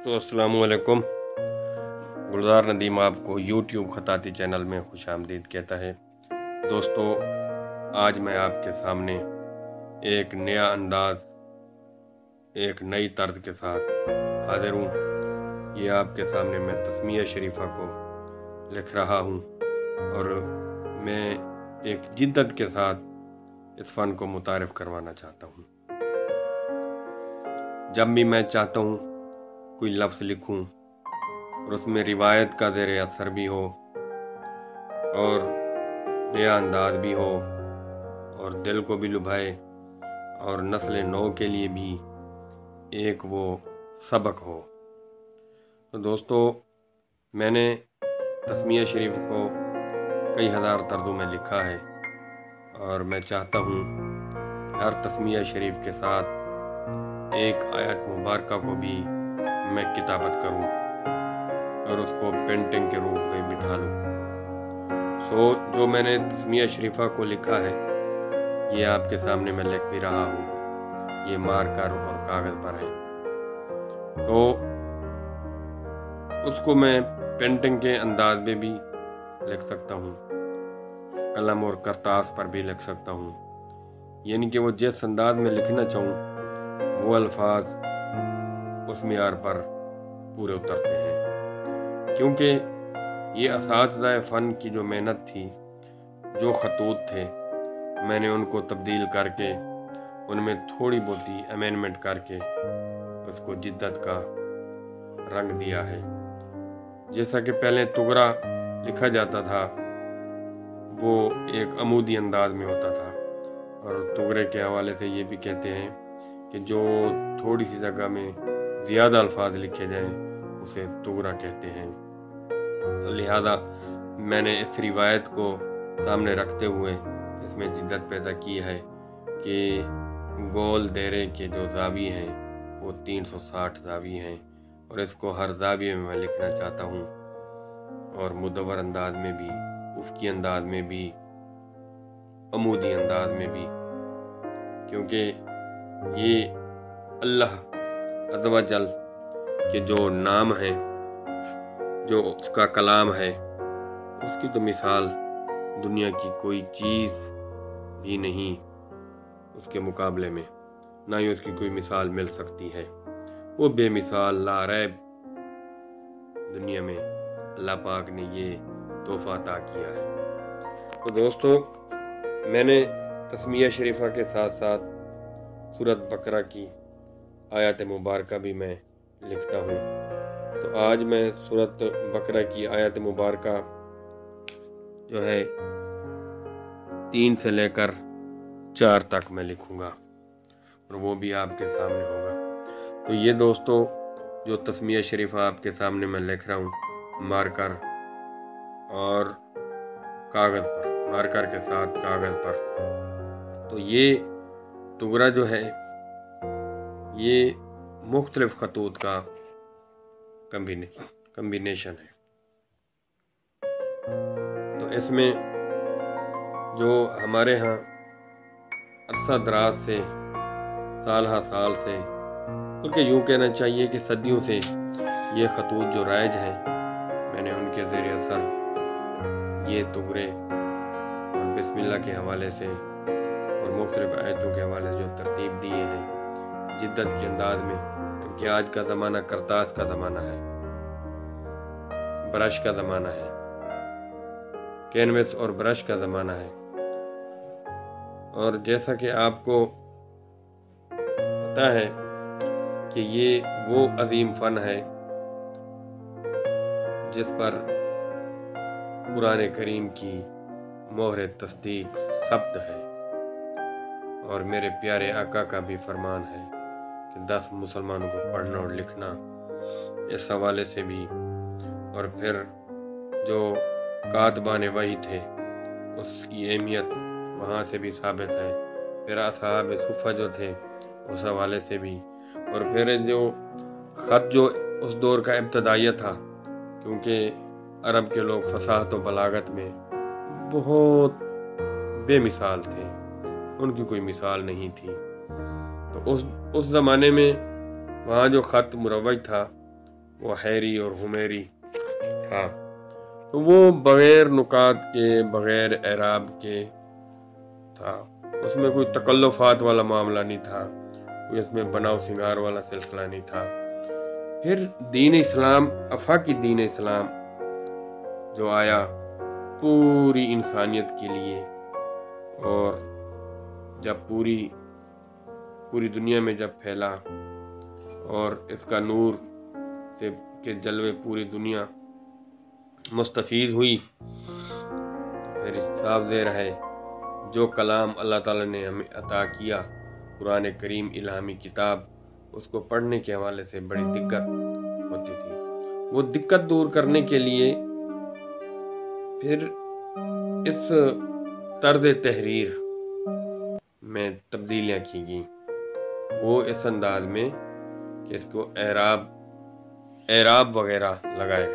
दोस्तों अस्सलाम वालेकुम। गुलजार नदीम आपको यूट्यूब खताती चैनल में खुश आमदीद कहता है। दोस्तों आज मैं आपके सामने एक नया अंदाज, एक नई तर्ज के साथ हाजिर हूँ। ये आपके सामने मैं तस्मीया शरीफा को लिख रहा हूँ और मैं एक जिद्दत के साथ इस फ़न को मुतारिफ करवाना चाहता हूँ। जब भी मैं चाहता हूँ कोई लफ्ज़ लिखूं और उसमें रिवायत का ज़ेर असर भी हो और नया अंदाज भी हो और दिल को भी लुभाए और नस्ल नौ के लिए भी एक वो सबक हो, तो दोस्तों मैंने तस्मीया शरीफ को कई हज़ार तर्जों में लिखा है और मैं चाहता हूँ हर तस्मीया शरीफ के साथ एक आयत मुबारक को भी मैं किताबत करूं और उसको पेंटिंग के रूप में बिठा लूं। जो मैंने तस्मीया शरीफा को लिखा है ये आपके सामने मैं लिख भी रहा हूं। ये मार्कर और कागज़ पर है, तो उसको मैं पेंटिंग के अंदाज में भी लिख सकता हूं, कलम और करतास पर भी लिख सकता हूं। यानी कि वो जिस अंदाज में लिखना चाहूँ वो अल्फाज उस मियार पर पूरे उतरते हैं, क्योंकि ये असातिज़ा फ़न की जो मेहनत थी, जो खतूत थे, मैंने उनको तब्दील करके उनमें थोड़ी बहुत अमेंडमेंट करके उसको जिद्दत का रंग दिया है। जैसा कि पहले तुगरा लिखा जाता था वो एक अमूदी अंदाज में होता था और तुगरे के हवाले से ये भी कहते हैं कि जो थोड़ी सी जगह में ज़्यादा अल्फाज लिखे जाएं उसे तुगरा कहते हैं। तो लिहाजा मैंने इस रिवायत को सामने रखते हुए इसमें जिद्दत पैदा की है कि गोल दायरे के जो ज़ावी हैं वो 360 ज़ावी हैं और इसको हर ज़ाविये में मैं लिखना चाहता हूँ और मुदव्वर अंदाज में भी, उफ़क़ी अंदाज में भी, अमूदी अंदाज में भी, क्योंकि ये अल्लाह अज़्ज़ व जल के जो नाम है, जो उसका कलाम है, उसकी तो मिसाल दुनिया की कोई चीज़ भी नहीं उसके मुकाबले में, ना ही उसकी कोई मिसाल मिल सकती है। वो बेमिसाल लारैब दुनिया में अल्लाह पाक ने ये तोहफ़ा अता किया है। तो दोस्तों मैंने तस्मीया शरीफा के साथ साथ सूरत बकरा की आयत मुबारक भी मैं लिखता हूँ। तो आज मैं सूरत बकरा की आयत मुबारक जो है 3 से लेकर 4 तक मैं लिखूँगा और वो भी आपके सामने होगा। तो ये दोस्तों जो तस्मीया शरीफा आपके सामने मैं लिख रहा हूँ मार्कर और कागज़ पर, मार्कर के साथ कागज़ पर, तो ये तुगरा जो है ये मुख्तलिफ खतूत का कम्बिनेशन है। तो इसमें जो हमारे यहाँ अरसा दराज से, साल हा साल से, बल्कि यूँ कहना चाहिए कि सदियों से ये खतूत जो राइज हैं, मैंने उनके ज़रिए असर ये तुगरे और बिस्मिल्लाह के हवाले से और मुख्तलिफ आयतों के हवाले से जो तरतीब दिए हैं जिद्दत के अंदाज में, क्योंकि आज का ज़माना करतास का ज़माना है, ब्रश का ज़माना है, कैनवस और ब्रश का ज़माना है। और जैसा कि आपको पता है कि ये वो अजीम फ़न है जिस पर कुरान करीम की मोहर तस्दीक सब्त है और मेरे प्यारे आका का भी फरमान है कि 10 मुसलमानों को पढ़ना और लिखना, इस हवाले से भी। और फिर जो कातबान वही थे उसकी अहमियत वहाँ से भी साबित है, फिर असहाब सुफ़ा जो थे उस हवाले से भी, और फिर जो ख़त जो उस दौर का इब्तदाइया था, क्योंकि अरब के लोग फसाहत व बलागत में बहुत बेमिसाल थे, उनकी कोई मिसाल नहीं थी। तो उस ज़माने में वहाँ जो ख़त मुरव्वज था वो हैरी और हुमेरी था। तो वो बग़ैर नुकात के, बग़ैर एराब के था। उसमें कोई तकल्लुफ़ात वाला मामला नहीं था, कोई उसमें बनाव सिंगार वाला सिलसिला नहीं था। फिर दीन इस्लाम, आफाकी दीन इस्लाम जो आया पूरी इंसानियत के लिए, और जब पूरी दुनिया में जब फैला और इसका नूर से के जलवे पूरी दुनिया मुस्तफ़ीद हुई, तो फिर साफ ज़ाहिर है जो कलाम अल्लाह ताला ने हमें अता किया, कुरान करीम इल्हामी किताब, उसको पढ़ने के हवाले से बड़ी दिक्कत होती थी। वो दिक्कत दूर करने के लिए फिर इस तर्ज तहरीर में तब्दीलियाँ की गई। वो इस अंदाज में कि इसको एराब वगैरह लगाए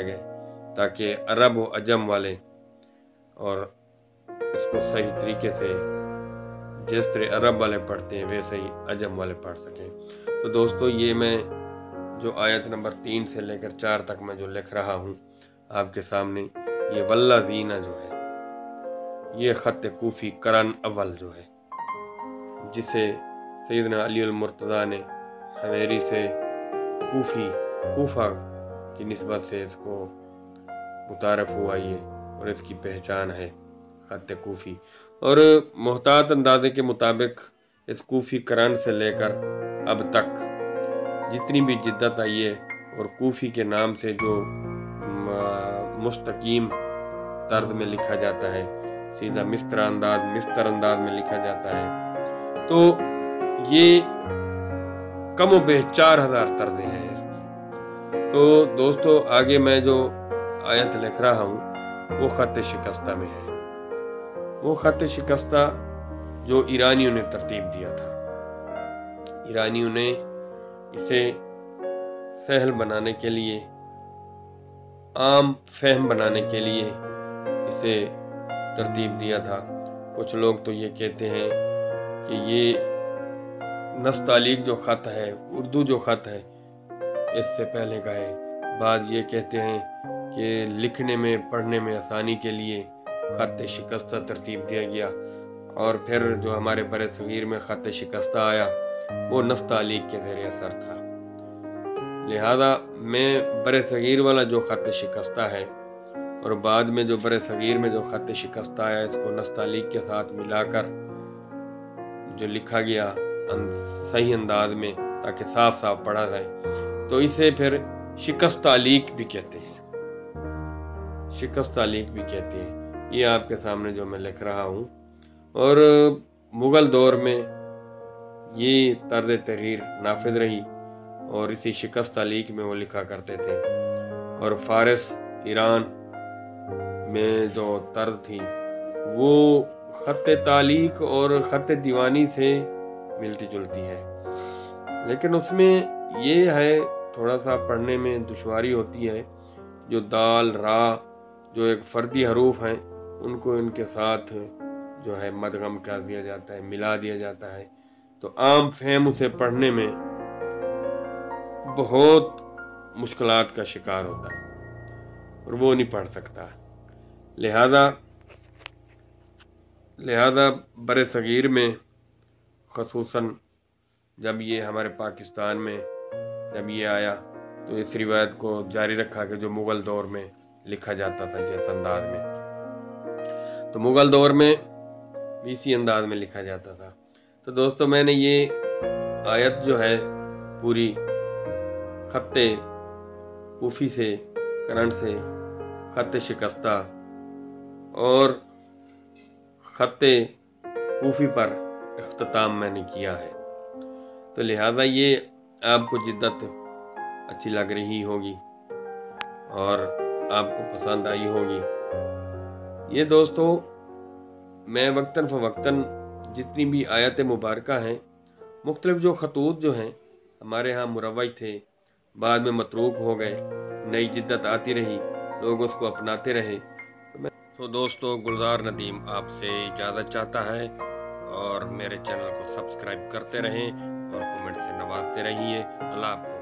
गए ताकि अरब व अजम वाले और इसको सही तरीके से जिस तरह अरब वाले पढ़ते हैं वैसे ही अजम वाले पढ़ सकें। तो दोस्तों, ये मैं जो आयत नंबर 3 से लेकर 4 तक मैं जो लिख रहा हूँ आपके सामने, ये वल्लज़ीना जो है, ये ख़त कूफ़ी करन अव्वल जो है, जिसे सैयदना अली अल-मुर्तज़ा ने हमेरी से कूफ़ा की निस्बत से इसको मुतारफ़ हुआ ये, और इसकी पहचान है ख़त कूफ़ी। और मोहतात अंदाज़े के मुताबिक इस कूफ़ी करन से लेकर अब तक जितनी भी जिद्दत आई है, और कूफ़ी के नाम से जो मुस्तकीम तर्ज में लिखा जाता है, सीधा मिस्तर अंदाज में लिखा जाता है, तो ये कम व बेश 4000 तर्ज़ें हैं इसकी। तो दोस्तों, आगे मैं जो आयत लिख रहा हूँ वो ख़त शिकस्ता में है। वो ख़त शिकस्ता जो ईरानियों ने तरतीब दिया था। ईरानियों ने इसे सहल बनाने के लिए, आम फहम बनाने के लिए इसे तरतीब दिया था। कुछ लोग तो ये कहते हैं कि ये नस्तालीक जो ख़त है, उर्दू जो ख़त है, इससे पहले का है। बाद ये कहते हैं कि लिखने में, पढ़ने में आसानी के लिए ख़त शिकस्ता तरतीब दिया गया, और फिर जो हमारे बरे सगीर में ख़त शिकस्ता आया वो नस्तालीक के ज़ेर असर था। लिहाजा मैं बरे सगीर वाला जो ख़त शिकस्ता है और बाद में जो बरे सगीर में जो ख़त शिकस्ता आया, इसको नस्तालीक के साथ मिलाकर जो लिखा गया सही अंदाज में ताकि साफ साफ पढ़ा जाए, तो इसे फिर शिकस्तालीक भी कहते हैं। शिकस्तालीक भी कहते हैं। ये आपके सामने जो मैं लिख रहा हूँ। और मुग़ल दौर में ये तर्ज तहरीर नाफिज रही और इसी शिकस्तालीक में वो लिखा करते थे। और फ़ारिस, ईरान में जो तर्ज थी वो ख़त तालीक और ख़त दीवानी से मिलती जुलती है, लेकिन उसमें ये है थोड़ा सा पढ़ने में दुश्वारी होती है। जो दाल, रा जो एक फ़र्दी हरूफ हैं, उनको इनके साथ जो है मदगम कर दिया जाता है, मिला दिया जाता है, तो आम फहम उसे पढ़ने में बहुत मुश्किलात का शिकार होता है और वो नहीं पढ़ सकता। लिहाजा बरे सगीर में ख़ुसूसन जब ये हमारे पाकिस्तान में जब ये आया, तो इस रिवायत को जारी रखा कि जो मुग़ल दौर में लिखा जाता था जिस अंदाज में, तो मुग़ल दौर में भी इसी अंदाज में लिखा जाता था। तो दोस्तों, मैंने ये आयत जो है पूरी ख़त्ते कूफ़ी से, करन से, ख़त्ते शिकस्ता और ख़त्ते कूफ़ी पर इख्तिताम मैंने किया है। तो लिहाजा ये आपको जिद्दत अच्छी लग रही होगी और आपको पसंद आई होगी। ये दोस्तों, मैं वक्तन फ़वक्तन जितनी भी आयत मुबारका हैं, मुख्तलिफ जो ख़तूत जो हैं हमारे यहाँ मुरव्वज थे, बाद में मतरूक हो गए, नई जिद्दत आती रही, लोग उसको अपनाते रहे। तो दोस्तों, गुलजार नदीम आपसे इजाज़त चाहता है और मेरे चैनल को सब्सक्राइब करते रहें اور کمنٹ سے نوازتے رہیے۔ اللہ حافظ۔